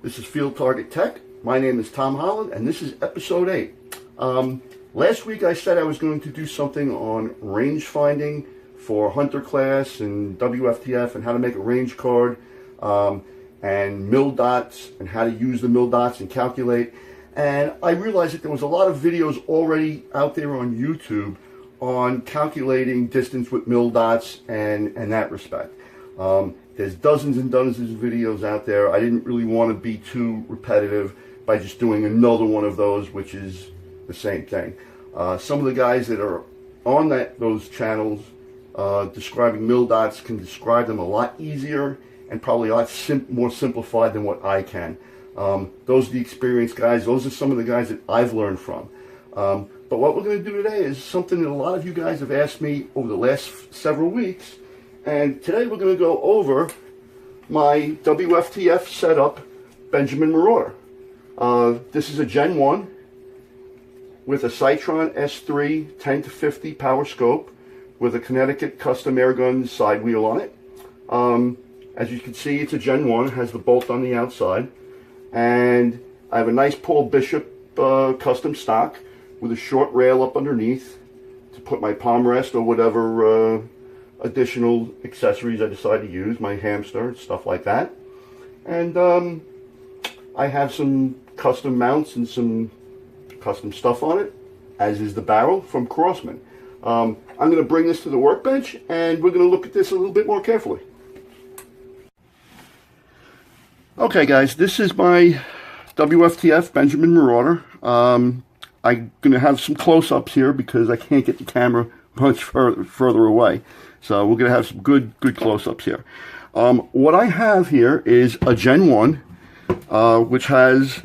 This is Field Target Tech. My name is Tom Holland, and this is episode 8. Last week I said I was going to do something on range finding for hunter class and WFTF and how to make a range card, and mil dots and how to use the mil dots and calculate. And I realized that there was a lot of videos already out there on YouTube on calculating distance with mil dots and that respect. There's dozens and dozens of videos out there. I didn't really want to be too repetitive by just doing another one of those, which is the same thing. Some of the guys that are on those channels describing mil dots can describe them a lot easier and probably a lot more simplified than what I can. Those are the experienced guys. Those are some of the guys that I've learned from. But what we're going to do today is something that a lot of you guys have asked me over the last several weeks. And today we're going to go over my WFTF setup Benjamin Marauder. This is a Gen 1 with a Citron S3 10-50 power scope with a Connecticut custom Airgunners side wheel on it. As you can see, it's a Gen 1, it has the bolt on the outside. And I have a nice Paul Bishop custom stock with a short rail up underneath to put my palm rest or whatever additional accessories I decide to use, my hamster, stuff like that. And I have some custom mounts and some custom stuff on it, as is the barrel from Crossman. I'm going to bring this to the workbench and we're going to look at this a little bit more carefully. Okay guys, this is my WFTF Benjamin Marauder. I'm going to have some close-ups here because I can't get the camera much further away. So we're going to have some good close-ups here. What I have here is a Gen 1, which has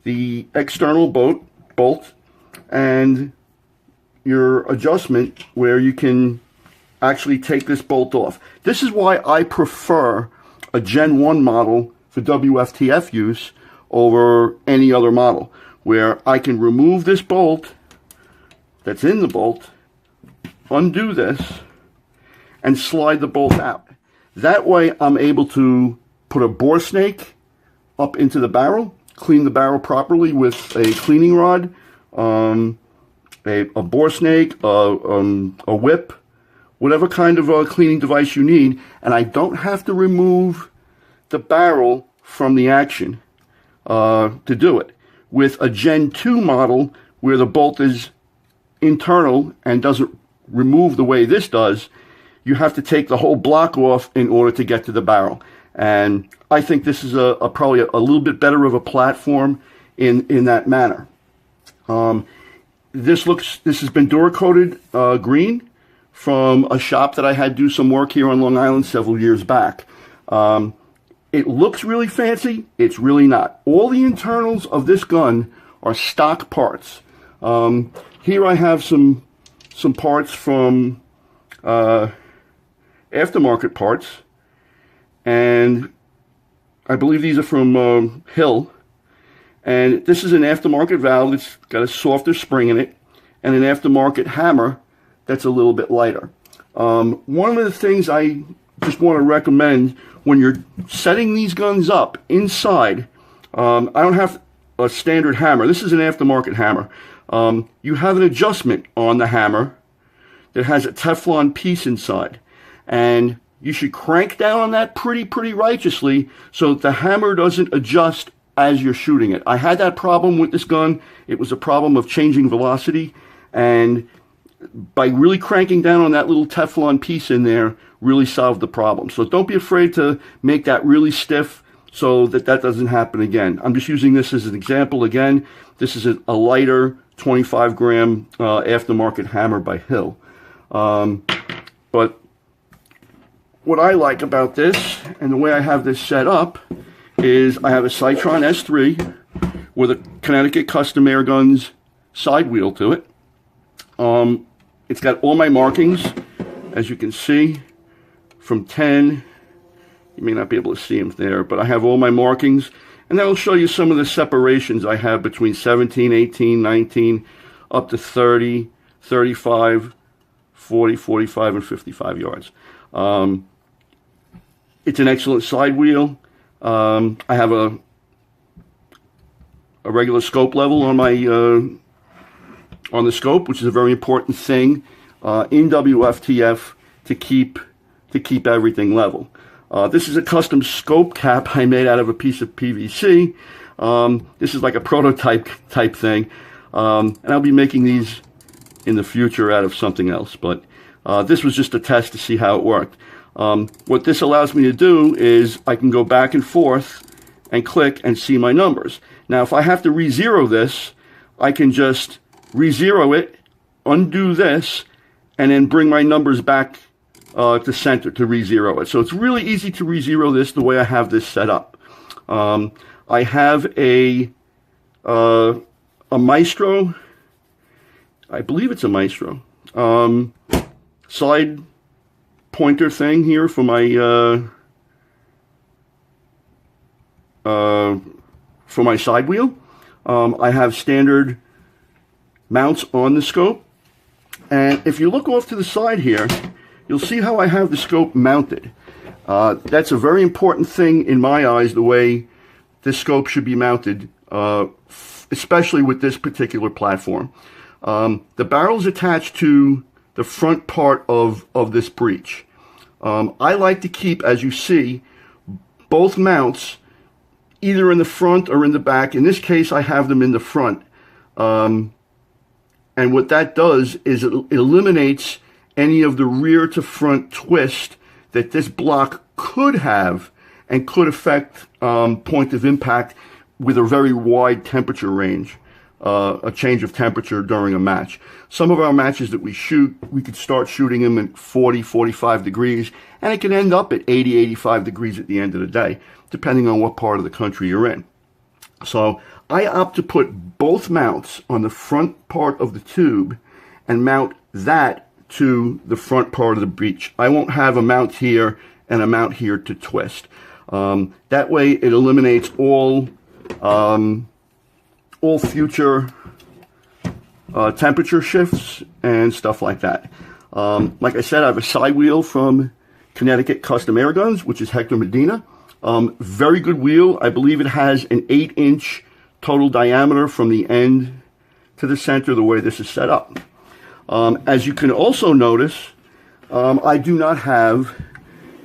the external bolt and your adjustment where you can actually take this bolt off. This is why I prefer a Gen 1 model for WFTF use over any other model, where I can remove this bolt that's in the bolt, undo this, and slide the bolt out. That way I'm able to put a bore snake up into the barrel, clean the barrel properly with a cleaning rod, a bore snake, a whip, whatever kind of cleaning device you need, and I don't have to remove the barrel from the action to do it. With a Gen 2 model where the bolt is internal and doesn't remove the way this does, you have to take the whole block off in order to get to the barrel. And I think this is probably a little bit better of a platform in that manner. This has been Duracoated green from a shop that I had do some work here on Long Island several years back. It looks really fancy. It's really not. All the internals of this gun are stock parts. Here I have some parts from aftermarket parts, and I believe these are from Hill. And this is an aftermarket valve that's got a softer spring in it, and an aftermarket hammer that's a little bit lighter. One of the things I just want to recommend when you're setting these guns up inside, I don't have a standard hammer. This is an aftermarket hammer. You have an adjustment on the hammer that has a Teflon piece inside, and you should crank down on that pretty righteously so that the hammer doesn't adjust as you're shooting it. I had that problem with this gun. It was a problem of changing velocity, and by really cranking down on that little Teflon piece in there really solved the problem. So don't be afraid to make that really stiff so that doesn't happen again. I'm just using this as an example again. This is a lighter 25 gram aftermarket hammer by Hill. But what I like about this and the way I have this set up is I have a Citron S3 with a Connecticut custom Airgunners side wheel to it. It's got all my markings, as you can see, from 10. You may not be able to see them there, but I have all my markings. And that will show you some of the separations I have between 17, 18, 19, up to 30, 35, 40, 45, and 55 yards. It's an excellent side wheel. I have a a regular scope level on my on the scope, which is a very important thing in WFTF to keep everything level. This is a custom scope cap I made out of a piece of PVC. This is like a prototype type thing, and I'll be making these in the future out of something else, but this was just a test to see how it worked. What this allows me to do is I can go back and forth and click and see my numbers. Now, if I have to re-zero this, I can just re-zero it, undo this, and then bring my numbers back to center to re-zero it. So it's really easy to re-zero this the way I have this set up. I have a Maestro, I believe it's a Maestro, slide pointer thing here for my side wheel. I have standard mounts on the scope, and if you look off to the side here, you'll see how I have the scope mounted. That's a very important thing in my eyes, the way this scope should be mounted, especially with this particular platform. The barrel's attached to the front part of this breech. I like to keep, as you see, both mounts either in the front or in the back. In this case, I have them in the front. And what that does is it eliminates any of the rear to front twist that this block could have and could affect point of impact with a very wide temperature range, a change of temperature during a match. Some of our matches that we shoot, we could start shooting them at 40, 45 degrees, and it can end up at 80, 85 degrees at the end of the day, depending on what part of the country you're in. So I opt to put both mounts on the front part of the tube and mount that to the front part of the breech. I won't have a mount here and a mount here to twist. That way it eliminates all future temperature shifts and stuff like that. Like I said, I have a side wheel from Connecticut Custom Airgunners, which is Hector Medina. Very good wheel. I believe it has an 8-inch total diameter from the end to the center, the way this is set up. As you can also notice, I do not have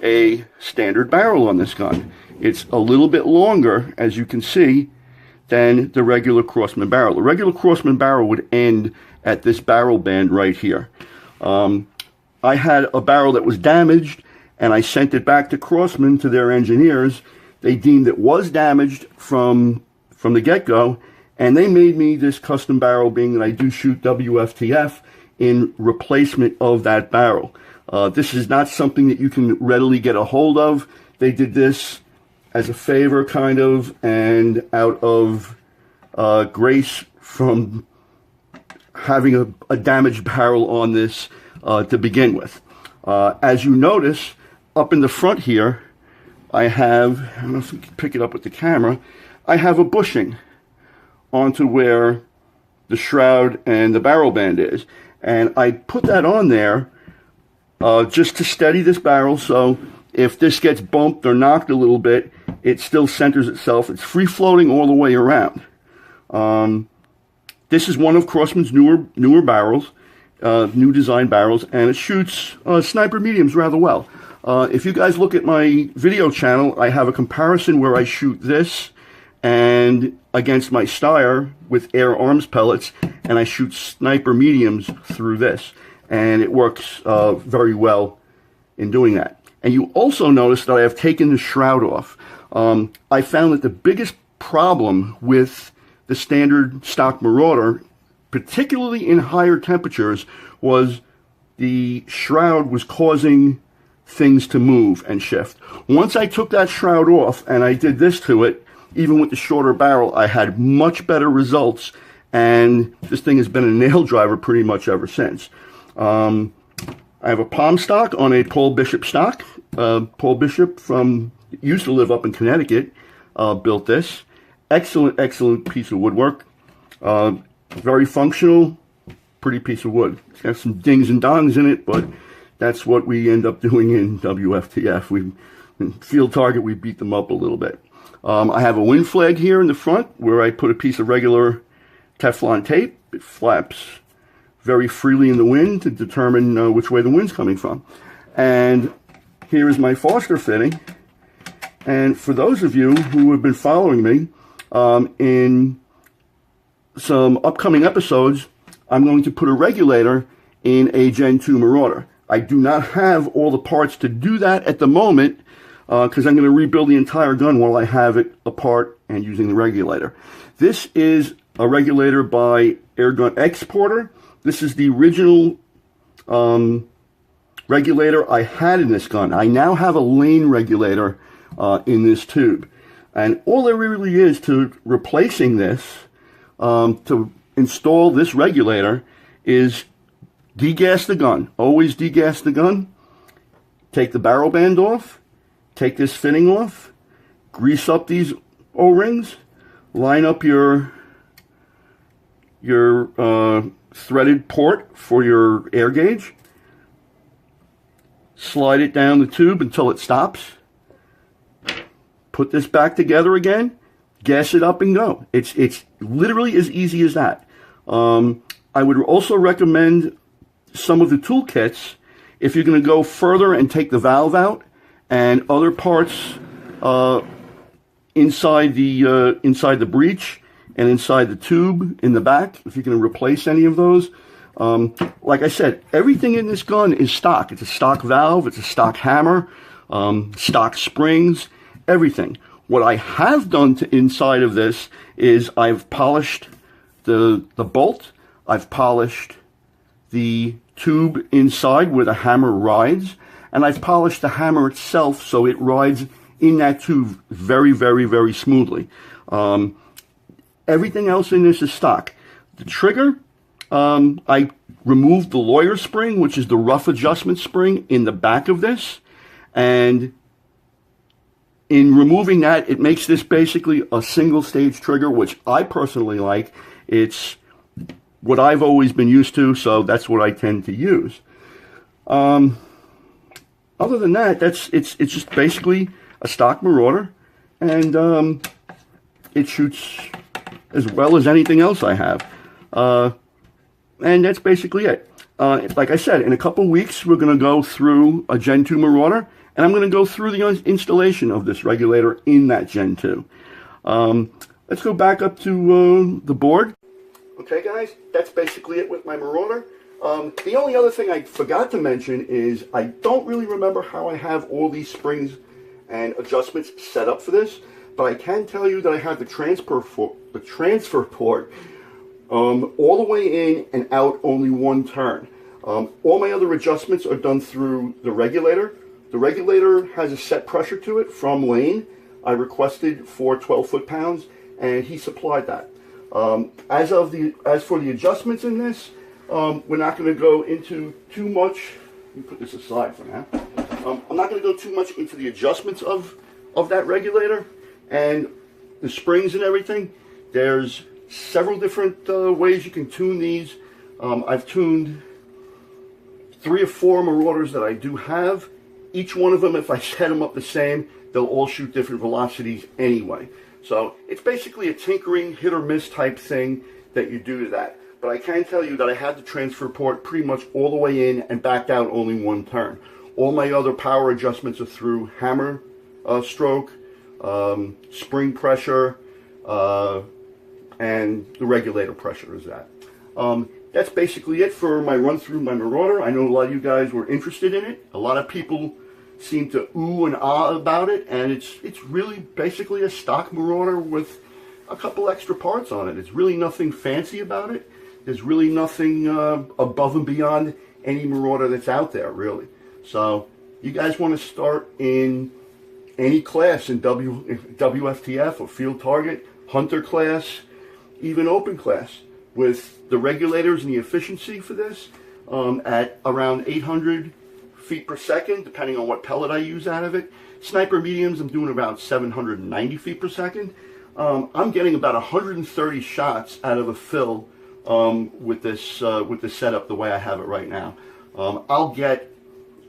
a standard barrel on this gun. It's a little bit longer, as you can see, than the regular Crossman barrel. The regular Crossman barrel would end at this barrel band right here. I had a barrel that was damaged, and I sent it back to Crossman, to their engineers. They deemed it was damaged from the get-go, and they made me this custom barrel, being that I do shoot WFTF, in replacement of that barrel. This is not something that you can readily get a hold of. They did this as a favor, kind of, and out of grace from having a damaged barrel on this to begin with. As you notice, up in the front here, I have, I don't know if you can pick it up with the camera, I have a bushing onto where the shroud and the barrel band is. And I put that on there just to steady this barrel, so if this gets bumped or knocked a little bit, it still centers itself. It's free floating all the way around. This is one of Crossman's newer barrels, new design barrels, and it shoots sniper mediums rather well. If you guys look at my video channel, I have a comparison where I shoot this and against my Steyr with air arms pellets, and I shoot sniper mediums through this, and it works very well in doing that. And you also notice that I have taken the shroud off. I found that the biggest problem with the standard stock Marauder, particularly in higher temperatures, was the shroud was causing things to move and shift. Once I took that shroud off and I did this to it, even with the shorter barrel, I had much better results, and this thing has been a nail driver pretty much ever since. I have a palm stock on a Paul Bishop stock. Paul Bishop used to live up in Connecticut, built this. Excellent piece of woodwork. Very functional, pretty piece of wood. It's got some dings and dongs in it, but that's what we end up doing in WFTF. In Field Target, we beat them up a little bit. I have a wind flag here in the front where I put a piece of regular Teflon tape. It flaps very freely in the wind to determine which way the wind's coming from. And here is my Foster fitting. And for those of you who have been following me in some upcoming episodes, I'm going to put a regulator in a Gen 2 Marauder. I do not have all the parts to do that at the moment because I'm going to rebuild the entire gun while I have it apart and using the regulator. This is a regulator by Airgun Exporter. This is the original regulator I had in this gun. I now have a lane regulator in this tube. And all there really is to replacing this, to install this regulator, is degas the gun. Always degas the gun. Take the barrel band off. Take this fitting off. Grease up these O-rings. Line up your threaded port for your air gauge. Slide it down the tube until it stops. Put this back together again. Gas it up and go. It's literally as easy as that. I would also recommend some of the toolkits if you're going to go further and take the valve out and other parts inside the breech and inside the tube in the back. If you're going to replace any of those, like I said, everything in this gun is stock. It's a stock valve. It's a stock hammer, stock springs, everything. What I have done to inside of this is I've polished the bolt. I've polished the tube inside where the hammer rides, and I've polished the hammer itself so it rides in that tube very, very, very smoothly. Everything else in this is stock. The trigger, I removed the lawyer spring, which is the rough adjustment spring in the back of this, and in removing that, it makes this basically a single stage trigger, which I personally like. It's what I've always been used to, so that's what I tend to use. Other than that, it's just basically a stock Marauder, and it shoots as well as anything else I have. And that's basically it. Like I said, in a couple weeks, we're going to go through a Gen 2 Marauder, and I'm going to go through the installation of this regulator in that Gen 2. Let's go back up to the board. Okay, guys, that's basically it with my Marauder. The only other thing I forgot to mention is I don't really remember how I have all these springs and adjustments set up for this, but I can tell you that I have the transfer port all the way in and out only one turn. All my other adjustments are done through the regulator. The regulator has a set pressure to it from Lane. I requested for 12 foot-pounds, and he supplied that. As for the adjustments in this, we're not going to go into too much. Let me put this aside for now. I'm not going to go too much into the adjustments of that regulator and the springs and everything. There's several different ways you can tune these. I've tuned 3 or 4 Marauders that I do have. Each one of them, if I set them up the same, they'll all shoot different velocities anyway. So it's basically a tinkering, hit or miss type thing that you do to that. But I can tell you that I had the transfer port pretty much all the way in and backed out only one turn. All my other power adjustments are through hammer stroke, spring pressure, and the regulator pressure is that. That's basically it for my run through my Marauder. I know a lot of you guys were interested in it. A lot of people seem to ooh and ah about it, and it's really basically a stock Marauder with a couple extra parts on it. It's really nothing fancy about it. There's really nothing above and beyond any Marauder that's out there, really. So you guys want to start in any class in WFTF or field target, hunter class, even open class, with the regulators and the efficiency for this at around 800 feet per second, depending on what pellet I use out of it. Sniper mediums, I'm doing about 790 feet per second. I'm getting about 130 shots out of a fill with this setup the way I have it right now. I'll get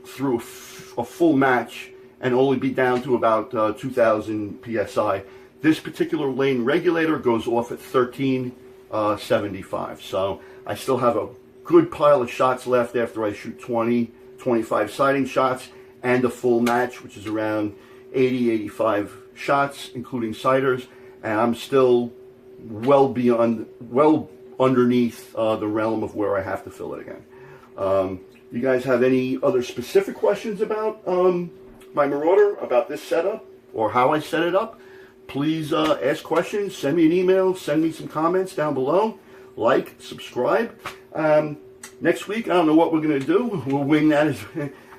through a full match and only be down to about 2,000 psi. This particular lane regulator goes off at 13.75. So I still have a good pile of shots left after I shoot 20, 25 sighting shots and a full match, which is around 80, 85 shots, including sighters. And I'm still well underneath the realm of where I have to fill it again. You guys have any other specific questions about my Marauder, about this setup, or how I set it up? Please ask questions, send me an email, send me some comments down below, like, subscribe. Next week, I don't know what we're going to do. We'll wing that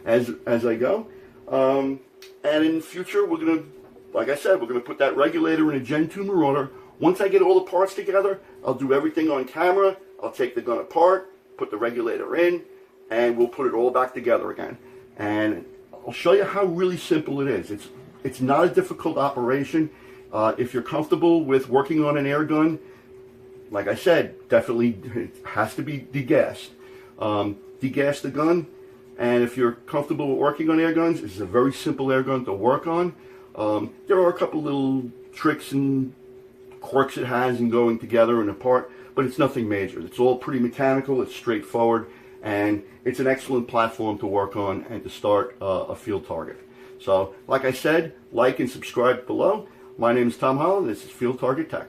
as I go. And in the future, we're going to, like I said, we're going to put that regulator in a Gen 2 Marauder. Once I get all the parts together, I'll do everything on camera. I'll take the gun apart, put the regulator in, and we'll put it all back together again. And I'll show you how really simple it is. It's not a difficult operation. If you're comfortable with working on an air gun, like I said, definitely it has to be degassed. Degas the gun, and if you're comfortable with working on air guns, this is a very simple air gun to work on. There are a couple little tricks and quirks it has in going together and apart, but it's nothing major. It's all pretty mechanical, it's straightforward, and it's an excellent platform to work on and to start a field target. So, like I said, like and subscribe below. My name is Tom Holland. This is Field Target Tech.